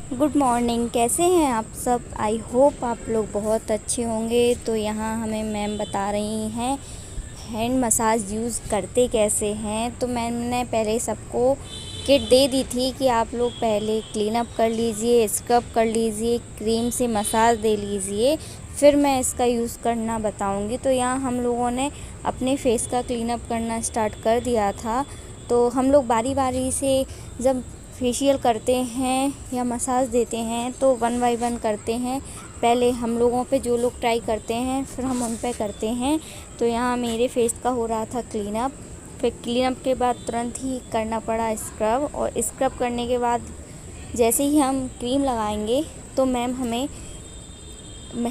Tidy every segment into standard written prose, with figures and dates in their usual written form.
Good morning. कैसे हैं आप सब? आई होप आप लोग बहुत अच्छे होंगे। तो यहाँ हमें मैम बता रही हैं हैंड मसाज यूज़ करते कैसे हैं। तो मैंने पहले सबको किट दे दी थी कि आप लोग पहले क्लीन अप कर लीजिए, स्क्रब कर लीजिए, क्रीम से मसाज दे लीजिए, फिर मैं इसका यूज़ करना बताऊंगी। तो यहाँ हम लोगों ने अपने फेस का क्लीन अप करना स्टार्ट कर दिया था। तो हम लोग बारी बारी से जब फेशियल करते हैं या मसाज देते हैं तो 1 बाय 1 करते हैं। पहले हम लोगों पे जो लोग ट्राई करते हैं फिर हम उन पे करते हैं। तो यहाँ मेरे फेस का हो रहा था क्लीन अप। फिर क्लीन अप के बाद तुरंत ही करना पड़ा स्क्रब, और स्क्रब करने के बाद जैसे ही हम क्रीम लगाएंगे तो मैम हमें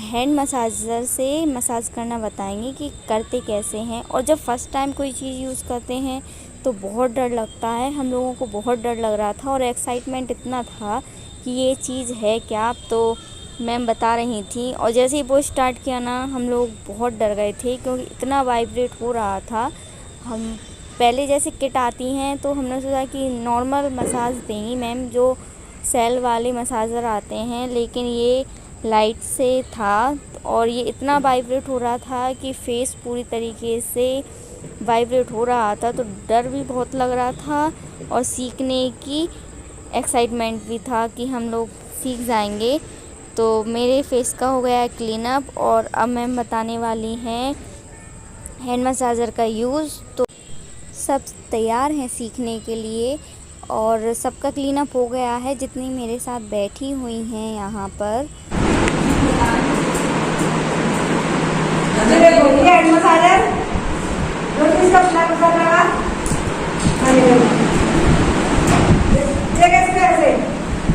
हैंड मसाजर से मसाज करना बताएंगे कि करते कैसे हैं। और जब फर्स्ट टाइम कोई चीज़ यूज़ करते हैं तो बहुत डर लगता है। हम लोगों को बहुत डर लग रहा था और एक्साइटमेंट इतना था कि ये चीज़ है क्या। तो मैम बता रही थी और जैसे ही वो स्टार्ट किया ना, हम लोग बहुत डर गए थे क्योंकि इतना वाइब्रेट हो रहा था। हम पहले जैसे किट आती हैं तो हमने सोचा कि नॉर्मल मसाज देंगी मैम, जो सेल वाले मसाजर आते हैं, लेकिन ये लाइट से था और ये इतना वाइब्रेट हो रहा था कि फेस पूरी तरीके से वाइब्रेट हो रहा था। तो डर भी बहुत लग रहा था और सीखने की एक्साइटमेंट भी था कि हम लोग सीख जाएंगे। तो मेरे फेस का हो गया है क्लीन अप और अब मैम बताने वाली हैं हैंड मसाजर का यूज़। तो सब तैयार हैं सीखने के लिए और सबका क्लीन अप हो गया है जितनी मेरे साथ बैठी हुई हैं यहाँ पर। हैंड मसाजर इसका फ्लैप मसाज लगा। ये कैसे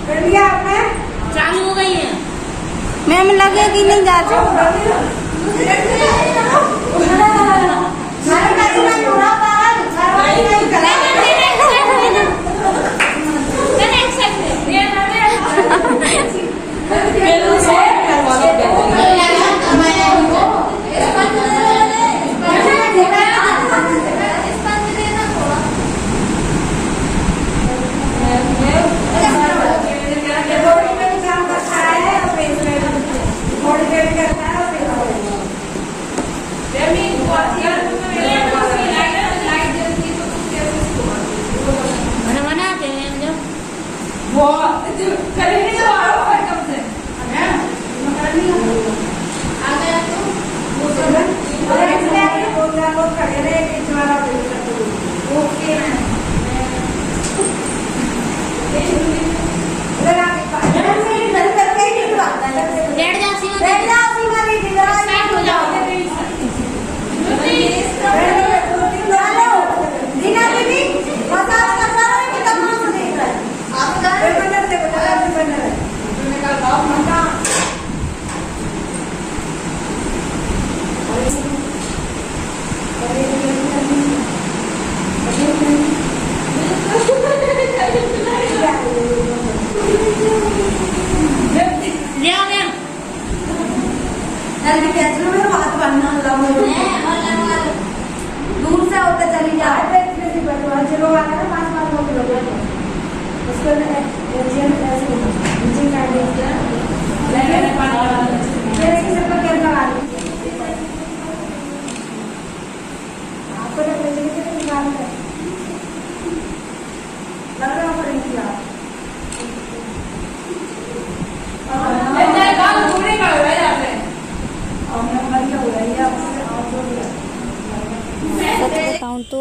कर लिया आपने? चालू हो गई है मैम लगे कि नहीं जाते? दूर से होकर चली जाए चलो आगे ना 5 किलोमीटर उसको सच बताऊं तो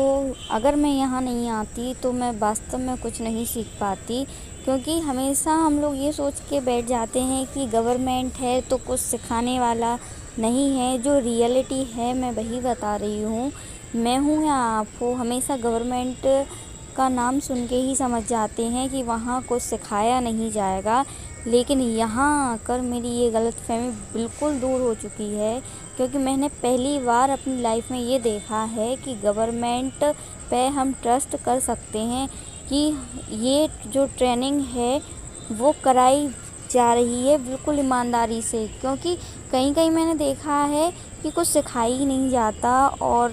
अगर मैं यहाँ नहीं आती तो मैं वास्तव में कुछ नहीं सीख पाती, क्योंकि हमेशा हम लोग ये सोच के बैठ जाते हैं कि गवर्नमेंट है तो कुछ सिखाने वाला नहीं है। जो रियलिटी है मैं वही बता रही हूँ। मैं हूँ या आप हो, हमेशा गवर्नमेंट का नाम सुन के ही समझ जाते हैं कि वहाँ कुछ सिखाया नहीं जाएगा, लेकिन यहाँ आकर मेरी ये गलतफहमी बिल्कुल दूर हो चुकी है। क्योंकि मैंने पहली बार अपनी लाइफ में ये देखा है कि गवर्नमेंट पे हम ट्रस्ट कर सकते हैं कि ये जो ट्रेनिंग है वो कराई जा रही है बिल्कुल ईमानदारी से। क्योंकि कहीं कहीं मैंने देखा है कि कुछ सिखाया ही नहीं जाता और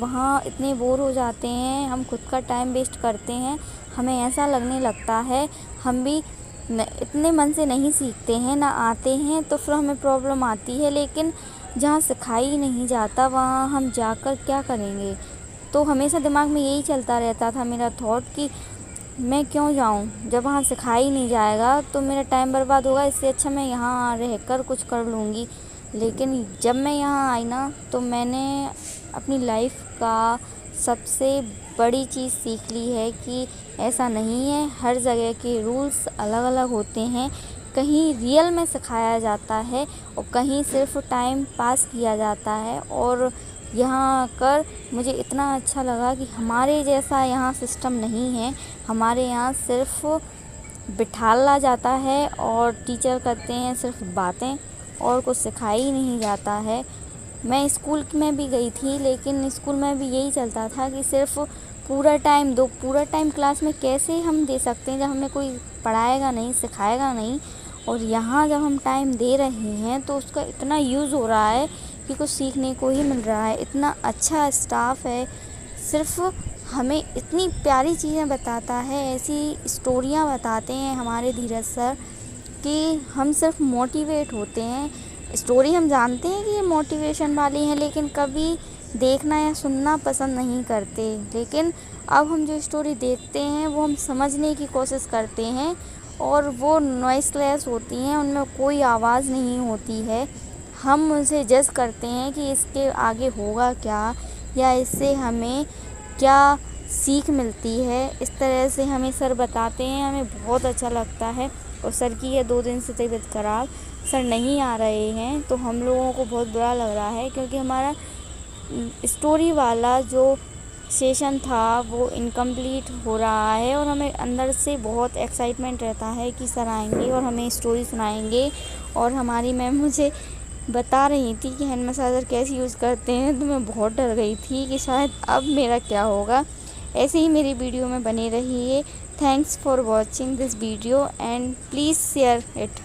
वहाँ इतने बोर हो जाते हैं, हम खुद का टाइम वेस्ट करते हैं। हमें ऐसा लगने लगता है हम भी इतने मन से नहीं सीखते हैं, ना आते हैं, तो फिर हमें प्रॉब्लम आती है। लेकिन जहाँ सिखाई नहीं जाता वहाँ हम जाकर क्या करेंगे। तो हमेशा दिमाग में यही चलता रहता था मेरा थॉट कि मैं क्यों जाऊँ, जब वहाँ सिखाई नहीं जाएगा तो मेरा टाइम बर्बाद होगा, इससे अच्छा मैं यहाँ रहकर कुछ कर लूँगी। लेकिन जब मैं यहाँ आई ना, तो मैंने अपनी लाइफ का सबसे बड़ी चीज़ सीख ली है कि ऐसा नहीं है, हर जगह के रूल्स अलग अलग होते हैं। कहीं रियल में सिखाया जाता है और कहीं सिर्फ टाइम पास किया जाता है। और यहाँ आकर मुझे इतना अच्छा लगा कि हमारे जैसा यहाँ सिस्टम नहीं है। हमारे यहाँ सिर्फ बिठाला जाता है और टीचर करते हैं सिर्फ बातें, और कुछ सिखाया ही नहीं जाता है। मैं स्कूल में भी गई थी, लेकिन स्कूल में भी यही चलता था कि सिर्फ पूरा टाइम दो। पूरा टाइम क्लास में कैसे हम दे सकते हैं जब हमें कोई पढ़ाएगा नहीं, सिखाएगा नहीं। और यहाँ जब हम टाइम दे रहे हैं तो उसका इतना यूज़ हो रहा है कि कुछ सीखने को ही मिल रहा है। इतना अच्छा स्टाफ है, सिर्फ हमें इतनी प्यारी चीज़ें बताता है, ऐसी स्टोरियाँ बताते हैं हमारे धीरज सर कि हम सिर्फ मोटिवेट होते हैं। स्टोरी हम जानते हैं कि ये मोटिवेशन वाली हैं, लेकिन कभी देखना या सुनना पसंद नहीं करते। लेकिन अब हम जो स्टोरी देखते हैं वो हम समझने की कोशिश करते हैं, और वो नॉइसलेस होती हैं, उनमें कोई आवाज़ नहीं होती है। हम उनसे जज करते हैं कि इसके आगे होगा क्या, या इससे हमें क्या सीख मिलती है। इस तरह से हमें सर बताते हैं, हमें बहुत अच्छा लगता है। और सर की ये 2 दिन से तबीयत ख़राब, सर नहीं आ रहे हैं, तो हम लोगों को बहुत बुरा लग रहा है, क्योंकि हमारा स्टोरी वाला जो सेशन था वो इनकम्प्लीट हो रहा है। और हमें अंदर से बहुत एक्साइटमेंट रहता है कि सर आएंगे और हमें स्टोरी सुनाएंगे। और हमारी मैम मुझे बता रही थी कि हैंड मसाजर कैसे यूज़ करते हैं, तो मैं बहुत डर गई थी कि शायद अब मेरा क्या होगा। ऐसे ही मेरी वीडियो में बने रहिए। Thanks for watching this video and please share it.